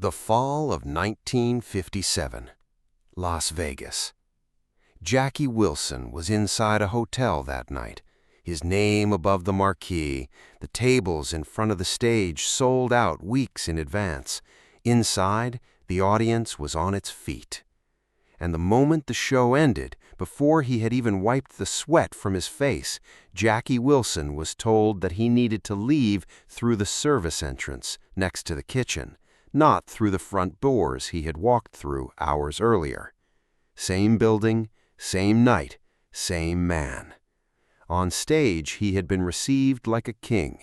The fall of 1957, Las Vegas. Jackie Wilson was inside a hotel that night, his name above the marquee, the tables in front of the stage sold out weeks in advance. Inside, the audience was on its feet. And the moment the show ended, before he had even wiped the sweat from his face, Jackie Wilson was told that he needed to leave through the service entrance next to the kitchen, not through the front doors he had walked through hours earlier. Same building, same night, same man. On stage, he had been received like a king.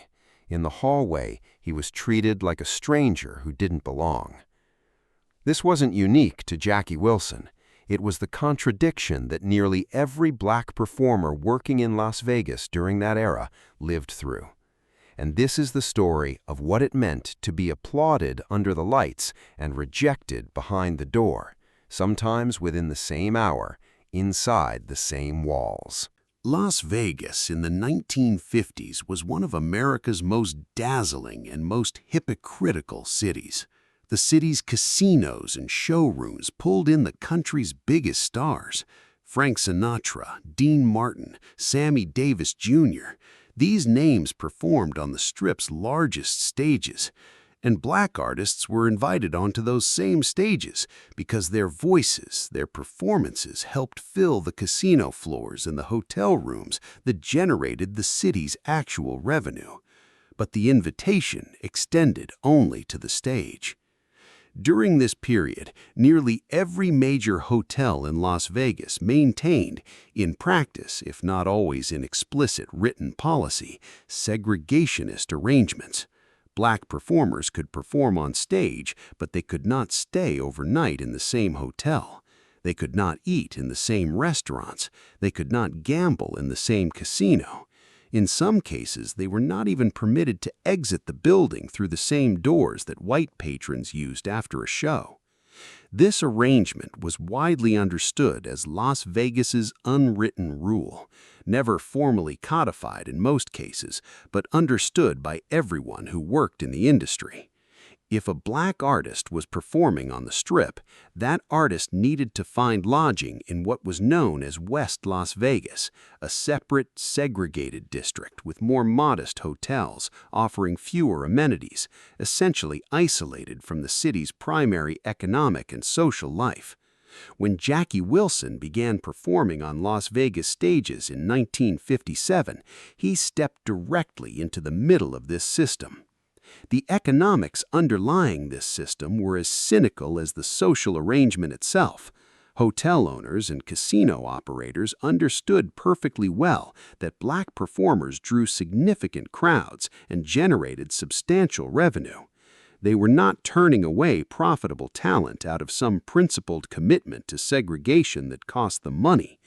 In the hallway, he was treated like a stranger who didn't belong. This wasn't unique to Jackie Wilson. It was the contradiction that nearly every black performer working in Las Vegas during that era lived through. And this is the story of what it meant to be applauded under the lights and rejected behind the door, sometimes within the same hour, inside the same walls. Las Vegas in the 1950s was one of America's most dazzling and most hypocritical cities. The city's casinos and showrooms pulled in the country's biggest stars: Frank Sinatra, Dean Martin, Sammy Davis Jr. These names performed on the Strip's largest stages, and black artists were invited onto those same stages because their voices, their performances helped fill the casino floors and the hotel rooms that generated the city's actual revenue. But the invitation extended only to the stage. During this period, nearly every major hotel in Las Vegas maintained, in practice if not always in explicit written policy, segregationist arrangements. Black performers could perform on stage, but they could not stay overnight in the same hotel. They could not eat in the same restaurants. They could not gamble in the same casino. In some cases, they were not even permitted to exit the building through the same doors that white patrons used after a show. This arrangement was widely understood as Las Vegas's unwritten rule, never formally codified in most cases, but understood by everyone who worked in the industry. If a black artist was performing on the Strip, that artist needed to find lodging in what was known as West Las Vegas, a separate, segregated district with more modest hotels offering fewer amenities, essentially isolated from the city's primary economic and social life. When Jackie Wilson began performing on Las Vegas stages in 1957, he stepped directly into the middle of this system. The economics underlying this system were as cynical as the social arrangement itself. Hotel owners and casino operators understood perfectly well that black performers drew significant crowds and generated substantial revenue. They were not turning away profitable talent out of some principled commitment to segregation that cost them money.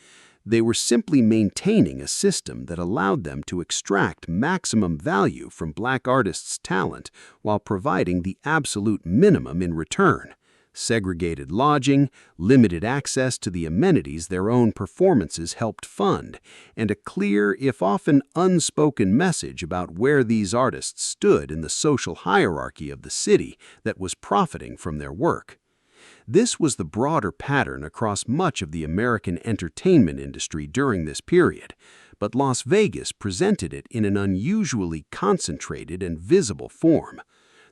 They were simply maintaining a system that allowed them to extract maximum value from black artists' talent while providing the absolute minimum in return: segregated lodging, limited access to the amenities their own performances helped fund, and a clear, if often unspoken message about where these artists stood in the social hierarchy of the city that was profiting from their work. This was the broader pattern across much of the American entertainment industry during this period, but Las Vegas presented it in an unusually concentrated and visible form.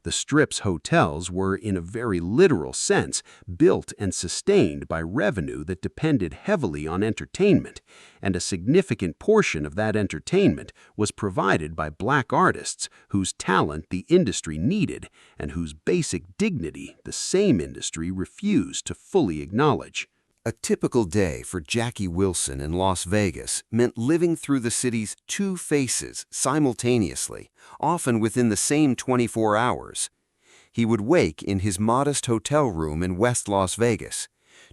The Strip's hotels were, in a very literal sense, built and sustained by revenue that depended heavily on entertainment, and a significant portion of that entertainment was provided by black artists whose talent the industry needed and whose basic dignity the same industry refused to fully acknowledge. A typical day for Jackie Wilson in Las Vegas meant living through the city's two faces simultaneously, often within the same 24 hours. He would wake in his modest hotel room in West Las Vegas.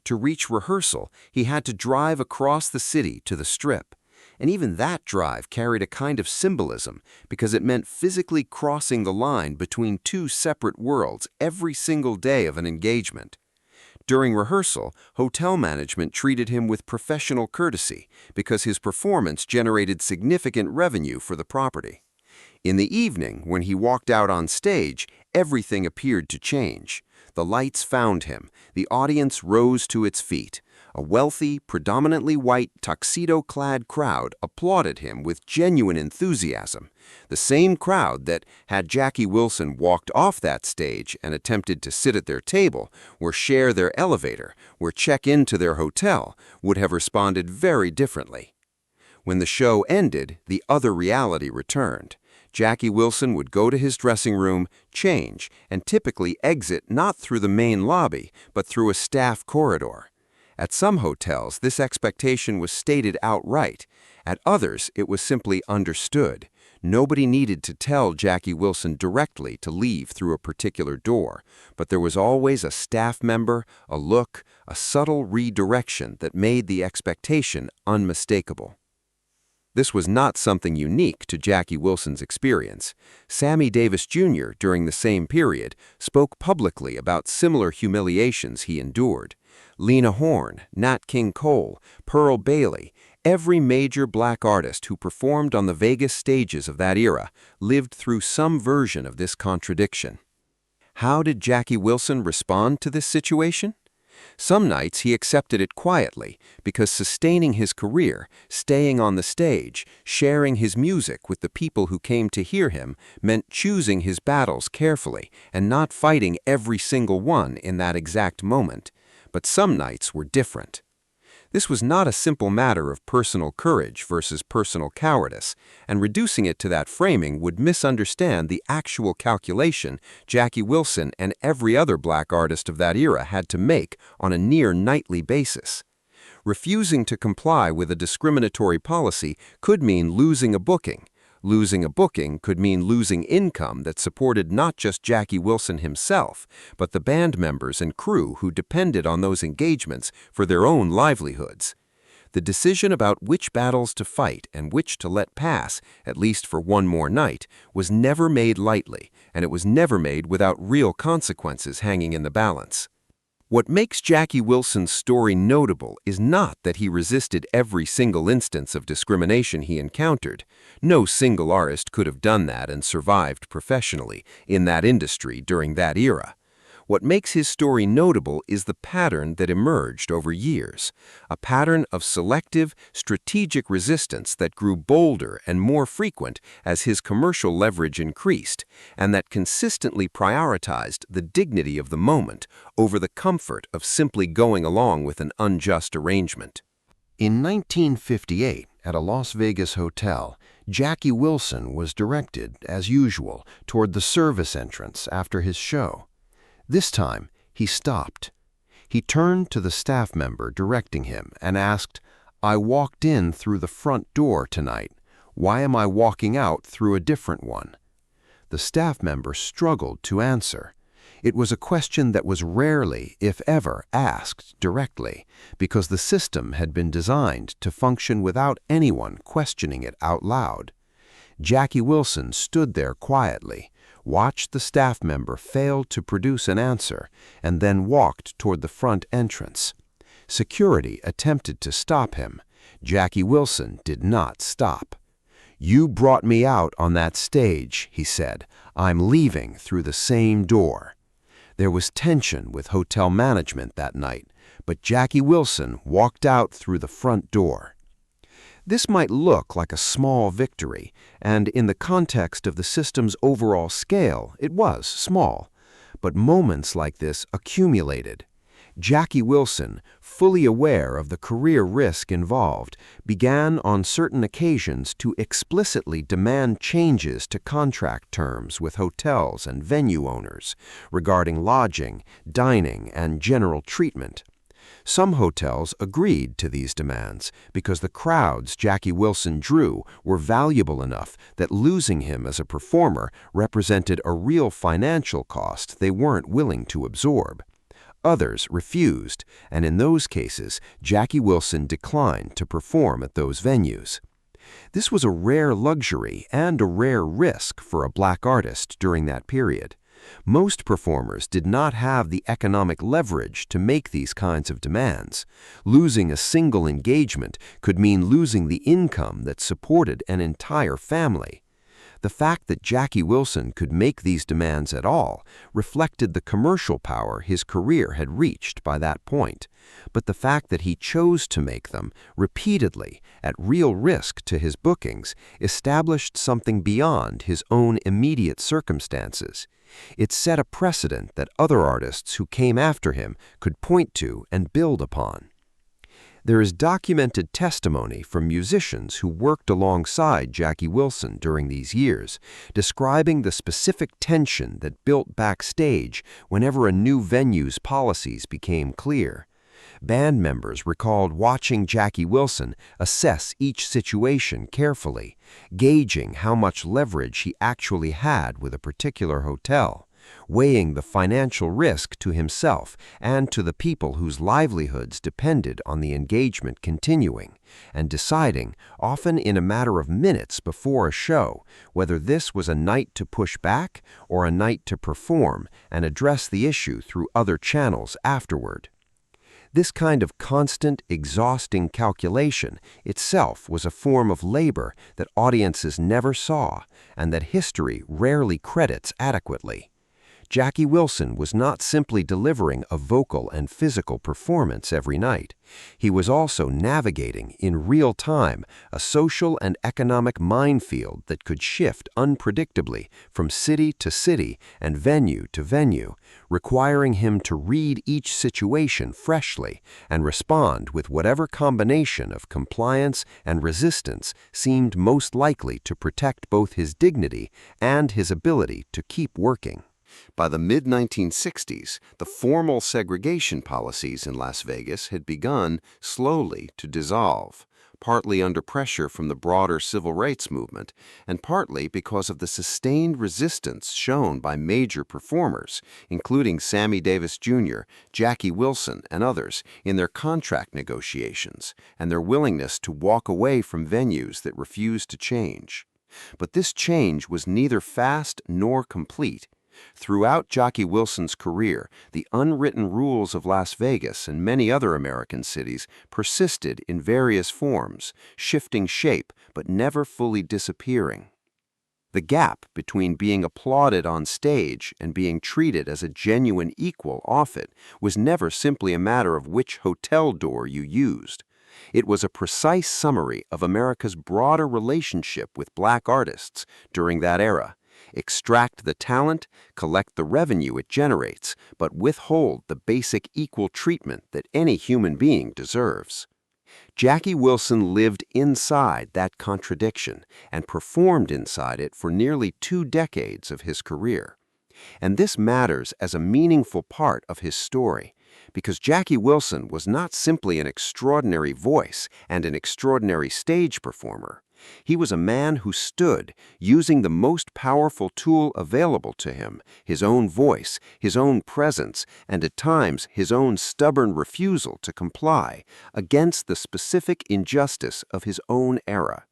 To reach rehearsal, he had to drive across the city to the Strip. And even that drive carried a kind of symbolism because it meant physically crossing the line between two separate worlds every single day of an engagement. During rehearsal, hotel management treated him with professional courtesy because his performance generated significant revenue for the property. In the evening, when he walked out on stage, everything appeared to change. The lights found him. The audience rose to its feet. A wealthy, predominantly white, tuxedo-clad crowd applauded him with genuine enthusiasm. The same crowd that, had Jackie Wilson walked off that stage and attempted to sit at their table, or share their elevator, or check into their hotel, would have responded very differently. When the show ended, the other reality returned. Jackie Wilson would go to his dressing room, change, and typically exit not through the main lobby, but through a staff corridor. At some hotels, this expectation was stated outright. At others, it was simply understood. Nobody needed to tell Jackie Wilson directly to leave through a particular door, but there was always a staff member, a look, a subtle redirection that made the expectation unmistakable. This was not something unique to Jackie Wilson's experience. Sammy Davis Jr., during the same period, spoke publicly about similar humiliations he endured. Lena Horne, Nat King Cole, Pearl Bailey, every major black artist who performed on the Vegas stages of that era lived through some version of this contradiction. How did Jackie Wilson respond to this situation? Some nights he accepted it quietly because sustaining his career, staying on the stage, sharing his music with the people who came to hear him meant choosing his battles carefully and not fighting every single one in that exact moment. But some nights were different. This was not a simple matter of personal courage versus personal cowardice, and reducing it to that framing would misunderstand the actual calculation Jackie Wilson and every other black artist of that era had to make on a near nightly basis. Refusing to comply with a discriminatory policy could mean losing a booking. Losing a booking could mean losing income that supported not just Jackie Wilson himself, but the band members and crew who depended on those engagements for their own livelihoods. The decision about which battles to fight and which to let pass, at least for one more night, was never made lightly, and it was never made without real consequences hanging in the balance. What makes Jackie Wilson's story notable is not that he resisted every single instance of discrimination he encountered. No single artist could have done that and survived professionally in that industry during that era. What makes his story notable is the pattern that emerged over years, a pattern of selective, strategic resistance that grew bolder and more frequent as his commercial leverage increased, and that consistently prioritized the dignity of the moment over the comfort of simply going along with an unjust arrangement. In 1958, at a Las Vegas hotel, Jackie Wilson was directed, as usual, toward the service entrance after his show. This time, he stopped. He turned to the staff member directing him and asked, "I walked in through the front door tonight. Why am I walking out through a different one?" The staff member struggled to answer. It was a question that was rarely, if ever, asked directly, because the system had been designed to function without anyone questioning it out loud. Jackie Wilson stood there quietly, watched the staff member fail to produce an answer, and then walked toward the front entrance. Security attempted to stop him. Jackie Wilson did not stop. "You brought me out on that stage," he said. "I'm leaving through the same door." There was tension with hotel management that night, but Jackie Wilson walked out through the front door. This might look like a small victory, and in the context of the system's overall scale, it was small. But moments like this accumulated. Jackie Wilson, fully aware of the career risk involved, began on certain occasions to explicitly demand changes to contract terms with hotels and venue owners regarding lodging, dining, and general treatment. Some hotels agreed to these demands because the crowds Jackie Wilson drew were valuable enough that losing him as a performer represented a real financial cost they weren't willing to absorb. Others refused, and in those cases, Jackie Wilson declined to perform at those venues. This was a rare luxury and a rare risk for a black artist during that period. Most performers did not have the economic leverage to make these kinds of demands. Losing a single engagement could mean losing the income that supported an entire family. The fact that Jackie Wilson could make these demands at all reflected the commercial power his career had reached by that point, but the fact that he chose to make them repeatedly at real risk to his bookings established something beyond his own immediate circumstances. It set a precedent that other artists who came after him could point to and build upon. There is documented testimony from musicians who worked alongside Jackie Wilson during these years, describing the specific tension that built backstage whenever a new venue's policies became clear. Band members recalled watching Jackie Wilson assess each situation carefully, gauging how much leverage he actually had with a particular hotel, weighing the financial risk to himself and to the people whose livelihoods depended on the engagement continuing, and deciding, often in a matter of minutes before a show, whether this was a night to push back or a night to perform and address the issue through other channels afterward. This kind of constant, exhausting calculation itself was a form of labor that audiences never saw and that history rarely credits adequately. Jackie Wilson was not simply delivering a vocal and physical performance every night. He was also navigating, in real time, a social and economic minefield that could shift unpredictably from city to city and venue to venue, requiring him to read each situation freshly and respond with whatever combination of compliance and resistance seemed most likely to protect both his dignity and his ability to keep working. By the mid-1960s, the formal segregation policies in Las Vegas had begun slowly to dissolve, partly under pressure from the broader civil rights movement, and partly because of the sustained resistance shown by major performers, including Sammy Davis Jr., Jackie Wilson, and others, in their contract negotiations, and their willingness to walk away from venues that refused to change. But this change was neither fast nor complete. Throughout Jackie Wilson's career, the unwritten rules of Las Vegas and many other American cities persisted in various forms, shifting shape but never fully disappearing. The gap between being applauded on stage and being treated as a genuine equal off it was never simply a matter of which hotel door you used. It was a precise summary of America's broader relationship with black artists during that era. Extract the talent, collect the revenue it generates, but withhold the basic equal treatment that any human being deserves. Jackie Wilson lived inside that contradiction and performed inside it for nearly 2 decades of his career. And this matters as a meaningful part of his story, because Jackie Wilson was not simply an extraordinary voice and an extraordinary stage performer. He was a man who stood, using the most powerful tool available to him, his own voice, his own presence, and at times his own stubborn refusal to comply, against the specific injustice of his own era.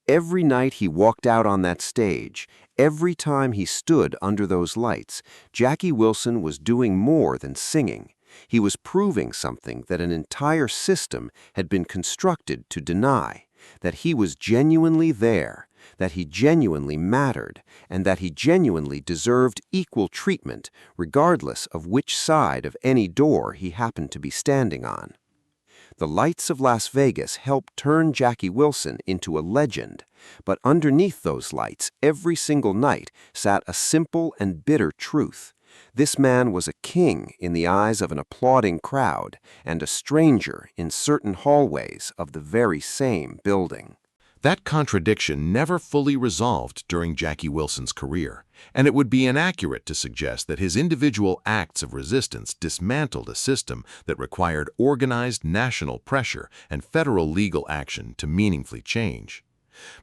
Every night he walked out on that stage, every time he stood under those lights, Jackie Wilson was doing more than singing. He was proving something that an entire system had been constructed to deny. That he was genuinely there, that he genuinely mattered, and that he genuinely deserved equal treatment, regardless of which side of any door he happened to be standing on. The lights of Las Vegas helped turn Jackie Wilson into a legend, but underneath those lights, every single night, sat a simple and bitter truth. This man was a king in the eyes of an applauding crowd and a stranger in certain hallways of the very same building. That contradiction never fully resolved during Jackie Wilson's career, and it would be inaccurate to suggest that his individual acts of resistance dismantled a system that required organized national pressure and federal legal action to meaningfully change.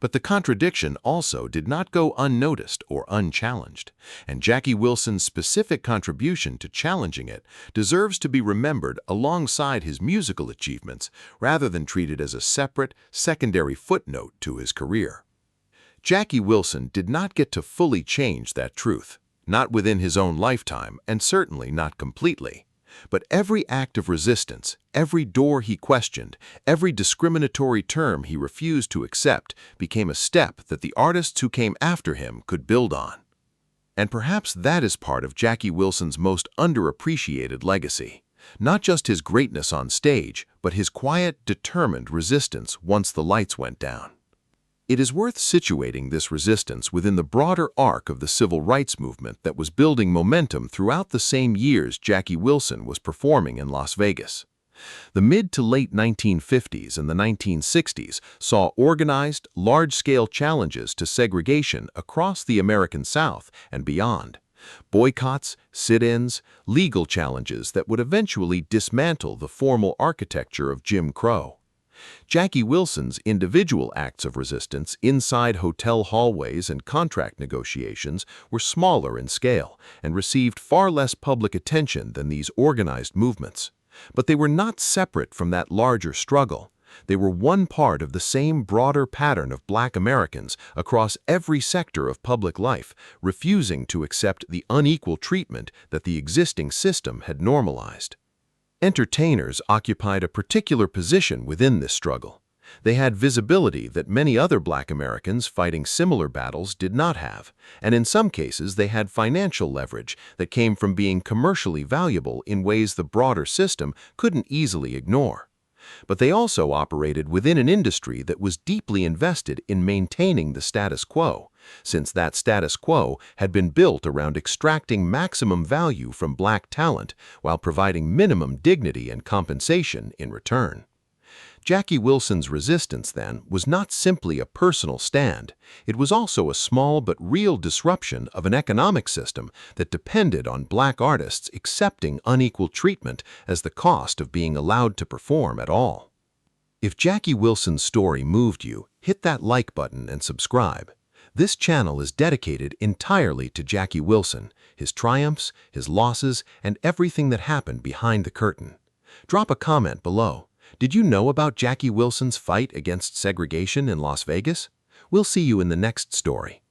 But the contradiction also did not go unnoticed or unchallenged, and Jackie Wilson's specific contribution to challenging it deserves to be remembered alongside his musical achievements rather than treated as a separate, secondary footnote to his career. Jackie Wilson did not get to fully change that truth, not within his own lifetime and certainly not completely. But every act of resistance, every door he questioned, every discriminatory term he refused to accept became a step that the artists who came after him could build on. And perhaps that is part of Jackie Wilson's most underappreciated legacy. Not just his greatness on stage, but his quiet, determined resistance once the lights went down. It is worth situating this resistance within the broader arc of the civil rights movement that was building momentum throughout the same years Jackie Wilson was performing in Las Vegas. The mid to late 1950s and the 1960s saw organized, large-scale challenges to segregation across the American South and beyond. Boycotts, sit-ins, legal challenges that would eventually dismantle the formal architecture of Jim Crow. Jackie Wilson's individual acts of resistance inside hotel hallways and contract negotiations were smaller in scale and received far less public attention than these organized movements. But they were not separate from that larger struggle. They were one part of the same broader pattern of Black Americans across every sector of public life, refusing to accept the unequal treatment that the existing system had normalized. Entertainers occupied a particular position within this struggle. They had visibility that many other Black Americans fighting similar battles did not have, and in some cases they had financial leverage that came from being commercially valuable in ways the broader system couldn't easily ignore. But they also operated within an industry that was deeply invested in maintaining the status quo, since that status quo had been built around extracting maximum value from Black talent while providing minimum dignity and compensation in return. Jackie Wilson's resistance, then, was not simply a personal stand. It was also a small but real disruption of an economic system that depended on Black artists accepting unequal treatment as the cost of being allowed to perform at all. If Jackie Wilson's story moved you, hit that like button and subscribe. This channel is dedicated entirely to Jackie Wilson, his triumphs, his losses, and everything that happened behind the curtain. Drop a comment below. Did you know about Jackie Wilson's fight against segregation in Las Vegas? We'll see you in the next story.